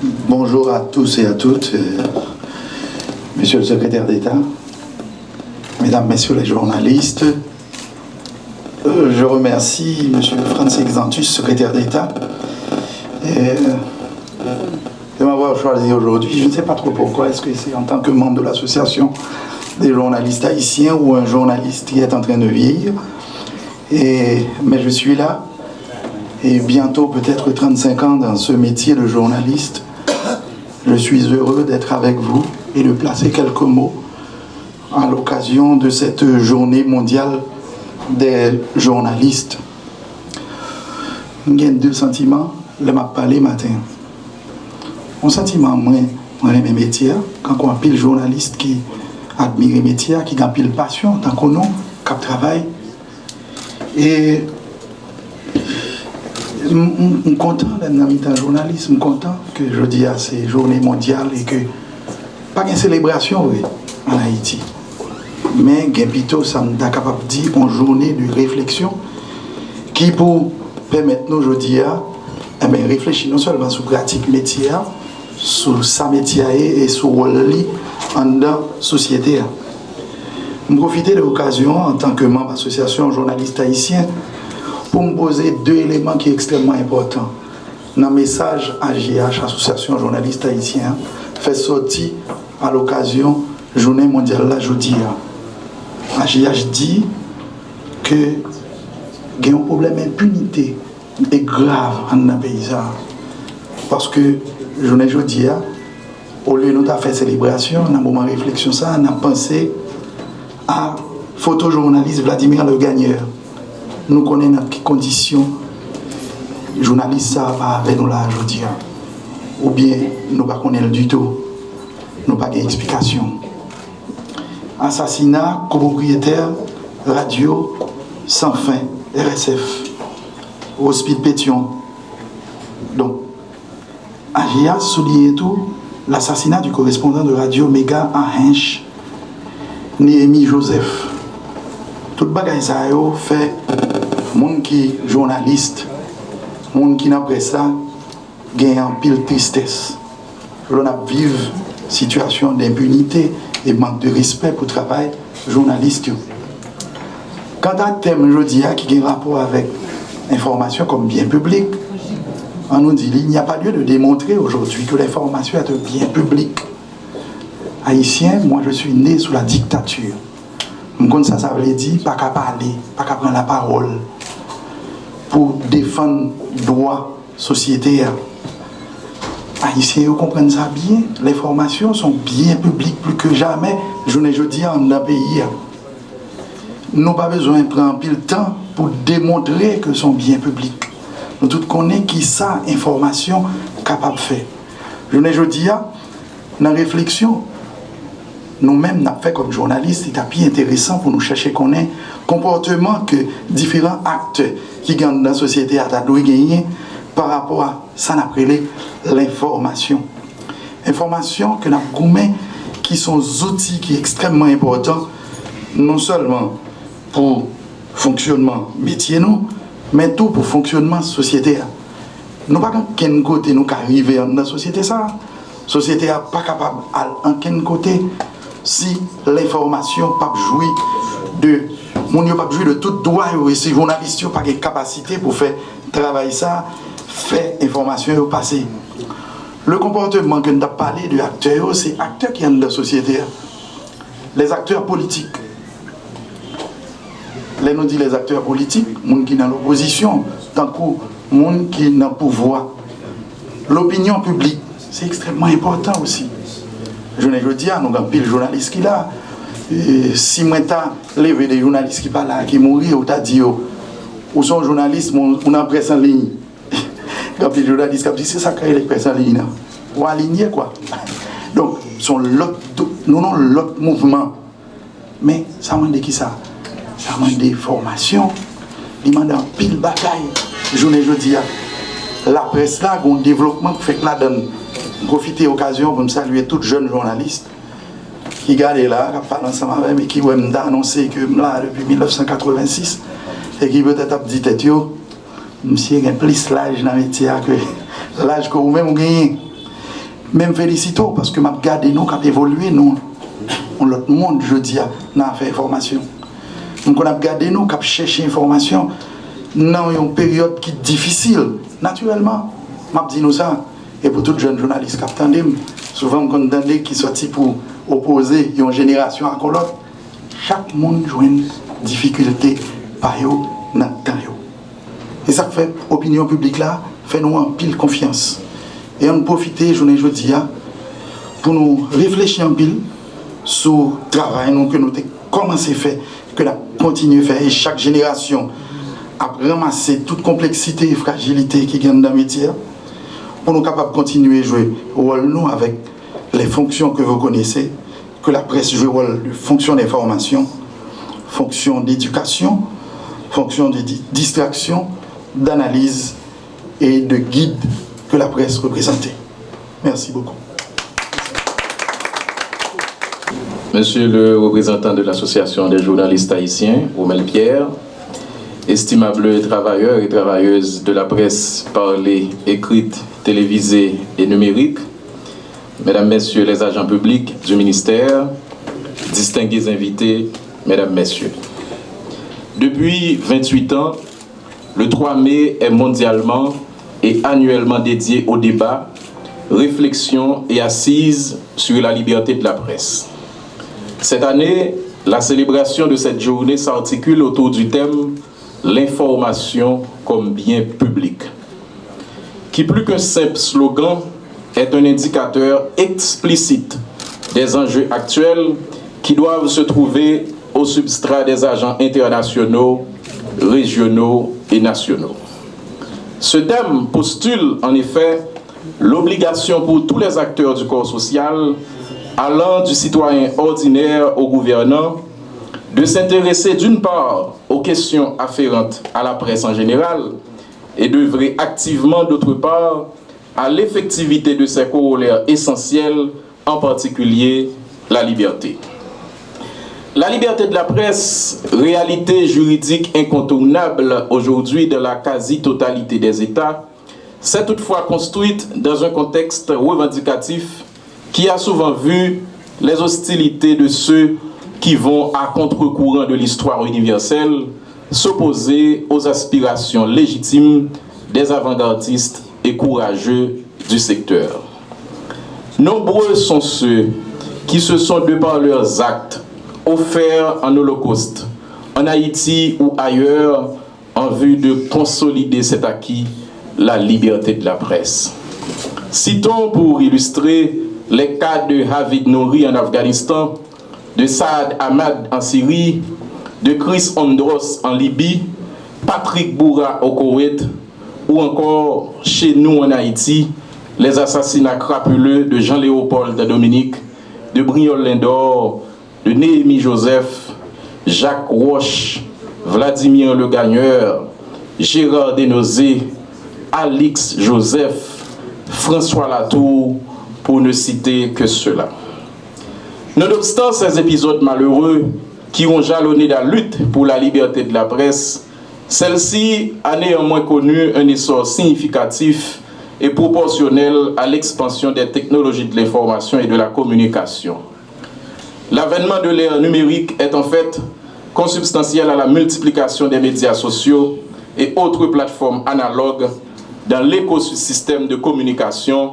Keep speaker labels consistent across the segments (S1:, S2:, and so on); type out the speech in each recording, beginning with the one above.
S1: Bonjour à tous et à toutes, Monsieur le secrétaire d'État, Mesdames, Messieurs les journalistes. Je remercie Monsieur Franz Exantus, secrétaire d'État, de m'avoir choisi aujourd'hui. Je ne sais pas trop pourquoi. Est-ce que c'est en tant que membre de l'association des journalistes haïtiens ou un journaliste qui est en train de vieillir? Mais je suis là, et bientôt peut-être 35 ans dans ce métier de journaliste. Je suis heureux d'être avec vous et de placer quelques mots à l'occasion de cette journée mondiale des journalistes. J'ai deux sentiments, je m'ai parlé matin. Un sentiment, moi, j'aime mes métiers, quand on a pile journaliste qui admire les métiers, qui a pile passion, tant qu'on a, qui travaille. Et je suis content d'être dans le journaliste, je suis content que je dis à ces journées mondiales et que pas une célébration oui, en Haïti. Mais plutôt, ça me capable de dire une journée de réflexion qui pour permettre nous, je dis, réfléchir non seulement sur la pratique métier, sur sa métier et sur le rôle dans la société. Je profite de l'occasion en tant que membre de l'association journaliste haïtien pour me poser deux éléments qui sont extrêmement importants. Dans le message AJH, Association journaliste haïtien, fait sortir à l'occasion de la journée mondiale la jeudi. AJH dit que il y a un problème d'impunité et grave dans le pays. Parce que la journée jeudi, au lieu de nous faire célébration, dans le moment de réflexion, on a pensé à photojournaliste Vladimir Le Gagneur. Nous connaissons dans quelles conditions les journalistes ça va avec nous là aujourd'hui. Ou bien nous ne connaissons pas du tout. Nous n'avons pas d'explication. Assassinat copropriétaire radio sans fin, RSF, Hospice Pétion. Donc, AGA souligne tout l'assassinat du correspondant de radio Méga à Hinch, Néhémie Joseph. Tout le bagage ça fait monde qui journaliste, monde qui n'a pas ça, gagne en pile tristesse. On a vivre situation d'impunité et manque de respect pour le travail journaliste. Quant à thème jeudi qui a un rapport avec l'information comme bien public, on nous dit qu'il n'y a pas lieu de démontrer aujourd'hui que l'information est un bien public. Haïtien, moi je suis né sous la dictature. Comme ça veut dire pas qu'à parler, pas qu'à prendre la parole pour défendre le droit société. Haïtiens, vous comprenez ça bien. Les informations sont bien publiques plus que jamais. Je ne dis en un pays. Nous n'avons pas besoin de prendre le temps pour démontrer que sont bien publics. Nous tous connaissons qui ça information capable de faire. Je ne dis dans la réflexion. Nous-mêmes, nous avons fait comme journalistes, c'est bien intéressant pour nous chercher qu'on ait comportement que différents acteurs qui gagnent dans la société à gagner par rapport à ça, nous appelons l'information. Information que nous avons qui sont des outils qui sont extrêmement importants, non seulement pour le fonctionnement métier, mais tout pour le fonctionnement de la société. Nous ne pouvons pas qu'un côté nous arriver dans la société. La société n'est pas capable en quel côté. Si l'information n'a pas joué de tout droit, et si les journalistes n'ont pas de capacité pour faire travailler ça, faire information passer. Le comportement que nous avons parlé de acteurs, c'est acteurs qui sont dans la société. Les acteurs politiques. Là, nous dit les acteurs politiques, les gens qui sont dans l'opposition, tant que les gens qui sont dans le pouvoir. L'opinion publique, c'est extrêmement important aussi. Je ne dis pas, nous avons pile journalistes qui là. Si moi j'ai levé des journalistes qui parlent là, qui mourent, ou t'as dit, ou sont journalistes, on a presse en ligne. Quand les journalistes qui disent, c'est ça qui est presse en ligne. Ou aligné quoi. Donc, nous avons l'autre mouvement. Mais ça m'a dit qui ça? Ça m'a dit formation. Il m'a dit pile bataille. Je ne dis pas. La presse là, un développement qui fait que là donne. Profiter de l'occasion pour me saluer tous les jeunes journalistes qui regardent là, qui parlent ensemble avec moi, qui ont annoncé que là, depuis 1986, et qui peut-être a dit tête, monsieur, il y a plus l'âge dans le métier que l'âge que vous-même vous gagnez. Même félicito parce que m'a gardé nous, qui évolué nous, on l'autre monde, je dis, dans l'affaire information. Donc on a gardé nous, qui cherché information dans une période qui est difficile. Naturellement, m'a dit nous ça. Et pour tout jeune journaliste qui attendent, souvent on entend qui sorti pour opposer une génération à l'autre. Chaque monde joue une difficulté par eux dans le temps. Et ça fait l'opinion publique là, fait nous en pile confiance. Et on profite journée jeudi pour nous réfléchir en pile sur le travail que nous avons commencé à faire, que nous avons continué à faire. Et chaque génération a ramassé toute complexité et fragilité qui gagne dans le métier pour nous capables de continuer à jouer le rôle nous avec les fonctions que vous connaissez, que la presse joue le rôle de fonction d'information, fonction d'éducation, fonction de distraction, d'analyse et de guide que la presse représentait. Merci beaucoup.
S2: Monsieur le représentant de l'Association des journalistes haïtiens, Rommel Pierre, estimables travailleurs et travailleuses de la presse parlée, écrite, télévisée et numérique, mesdames, messieurs les agents publics du ministère, distingués invités, mesdames, messieurs. Depuis 28 ans, le 3 mai est mondialement et annuellement dédié au débat, réflexion et assise sur la liberté de la presse. Cette année, la célébration de cette journée s'articule autour du thème « L'information comme bien public », qui plus qu'un simple slogan est un indicateur explicite des enjeux actuels qui doivent se trouver au substrat des agents internationaux, régionaux et nationaux. Ce thème postule en effet l'obligation pour tous les acteurs du corps social, allant du citoyen ordinaire au gouvernant, de s'intéresser d'une part aux questions afférentes à la presse en général et d'œuvrer activement d'autre part à l'effectivité de ses corollaires essentiels, en particulier la liberté. La liberté de la presse, réalité juridique incontournable aujourd'hui de la quasi-totalité des États, s'est toutefois construite dans un contexte revendicatif qui a souvent vu les hostilités de ceux qui vont à contre-courant de l'histoire universelle s'opposer aux aspirations légitimes des avant-gardistes et courageux du secteur. Nombreux sont ceux qui se sont, de par leurs actes, offerts en holocauste, en Haïti ou ailleurs, en vue de consolider cet acquis, la liberté de la presse. Citons pour illustrer les cas de Havid Nouri en Afghanistan, de Saad Ahmad en Syrie, de Chris Ondros en Libye, Patrick Boura au Koweït, ou encore chez nous en Haïti, les assassinats crapuleux de Jean-Léopold Dominique, de Briol Lindor, de Néhémie Joseph, Jacques Roche, Vladimir Le Gagneur, Gérard Desnozé, Alix Joseph, François Latour, pour ne citer que cela. Nonobstant ces épisodes malheureux qui ont jalonné la lutte pour la liberté de la presse, celle-ci a néanmoins connu un essor significatif et proportionnel à l'expansion des technologies de l'information et de la communication. L'avènement de l'ère numérique est en fait consubstantiel à la multiplication des médias sociaux et autres plateformes analogues dans l'écosystème de communication,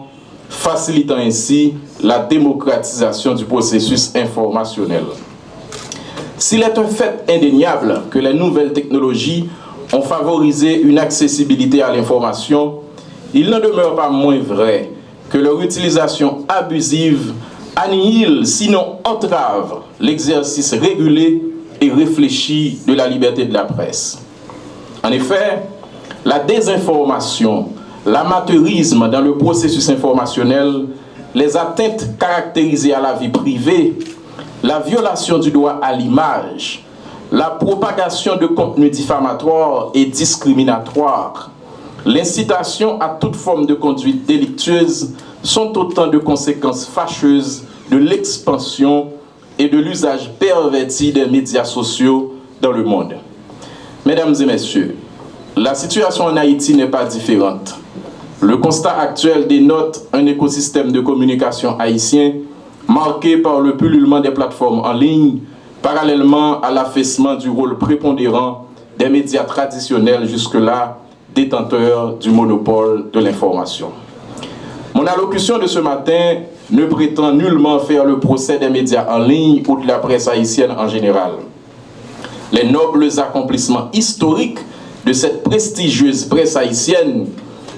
S2: facilitant ainsi la démocratisation du processus informationnel. S'il est un fait indéniable que les nouvelles technologies ont favorisé une accessibilité à l'information, il n'en demeure pas moins vrai que leur utilisation abusive annihile, sinon entrave, l'exercice régulé et réfléchi de la liberté de la presse. En effet, la désinformation, l'amateurisme dans le processus informationnel, les atteintes caractérisées à la vie privée, la violation du droit à l'image, la propagation de contenus diffamatoires et discriminatoires, l'incitation à toute forme de conduite délictueuse sont autant de conséquences fâcheuses de l'expansion et de l'usage perverti des médias sociaux dans le monde. Mesdames et messieurs, la situation en Haïti n'est pas différente. Le constat actuel dénote un écosystème de communication haïtien marqué par le pullulement des plateformes en ligne, parallèlement à l'affaissement du rôle prépondérant des médias traditionnels jusque-là détenteurs du monopole de l'information. Mon allocution de ce matin ne prétend nullement faire le procès des médias en ligne ou de la presse haïtienne en général. Les nobles accomplissements historiques de cette prestigieuse presse haïtienne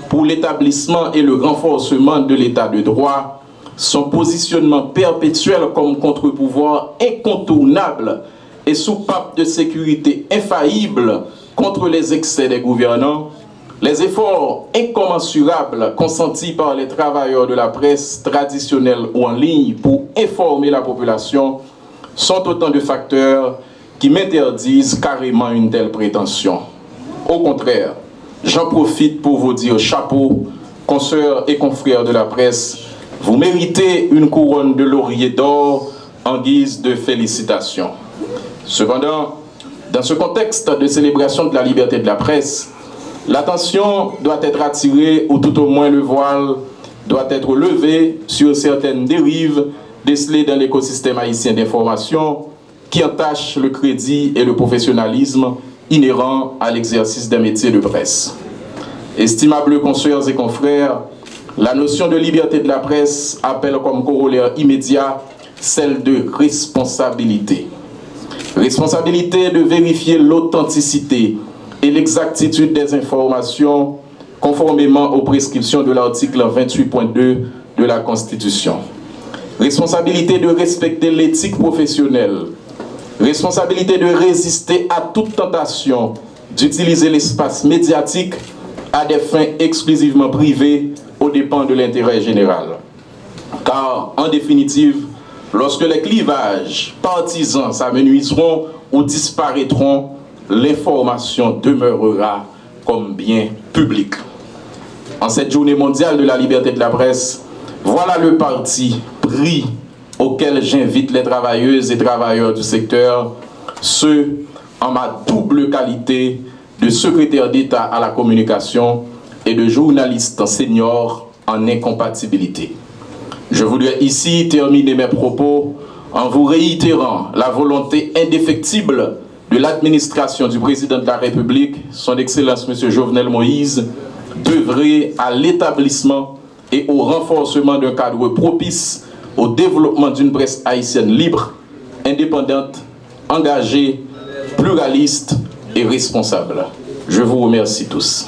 S2: pour l'établissement et le renforcement de l'état de droit, son positionnement perpétuel comme contre-pouvoir incontournable et soupape de sécurité infaillible contre les excès des gouvernants, les efforts incommensurables consentis par les travailleurs de la presse traditionnelle ou en ligne pour informer la population sont autant de facteurs qui m'interdisent carrément une telle prétention. Au contraire, j'en profite pour vous dire chapeau, consoeurs et confrères de la presse, vous méritez une couronne de laurier d'or en guise de félicitations. Cependant, dans ce contexte de célébration de la liberté de la presse, l'attention doit être attirée, ou tout au moins le voile doit être levé sur certaines dérives décelées dans l'écosystème haïtien d'information qui entachent le crédit et le professionnalisme inhérents à l'exercice des métiers de presse. Estimables consoeurs et confrères, la notion de liberté de la presse appelle comme corollaire immédiat celle de responsabilité. Responsabilité de vérifier l'authenticité et l'exactitude des informations conformément aux prescriptions de l'article 28.2 de la Constitution. Responsabilité de respecter l'éthique professionnelle. Responsabilité de résister à toute tentation d'utiliser l'espace médiatique à des fins exclusivement privées aux dépens de l'intérêt général. Car, en définitive, lorsque les clivages partisans s'amenuiseront ou disparaîtront, l'information demeurera comme bien public. En cette journée mondiale de la liberté de la presse, voilà le parti pris auquel j'invite les travailleuses et travailleurs du secteur, ceux en ma double qualité de secrétaire d'État à la communication et de journaliste senior en incompatibilité. Je voudrais ici terminer mes propos en vous réitérant la volonté indéfectible de l'administration du président de la République, son Excellence M. Jovenel Moïse, d'œuvrer à l'établissement et au renforcement d'un cadre propice au développement d'une presse haïtienne libre, indépendante, engagée, pluraliste et responsable. Je vous remercie tous.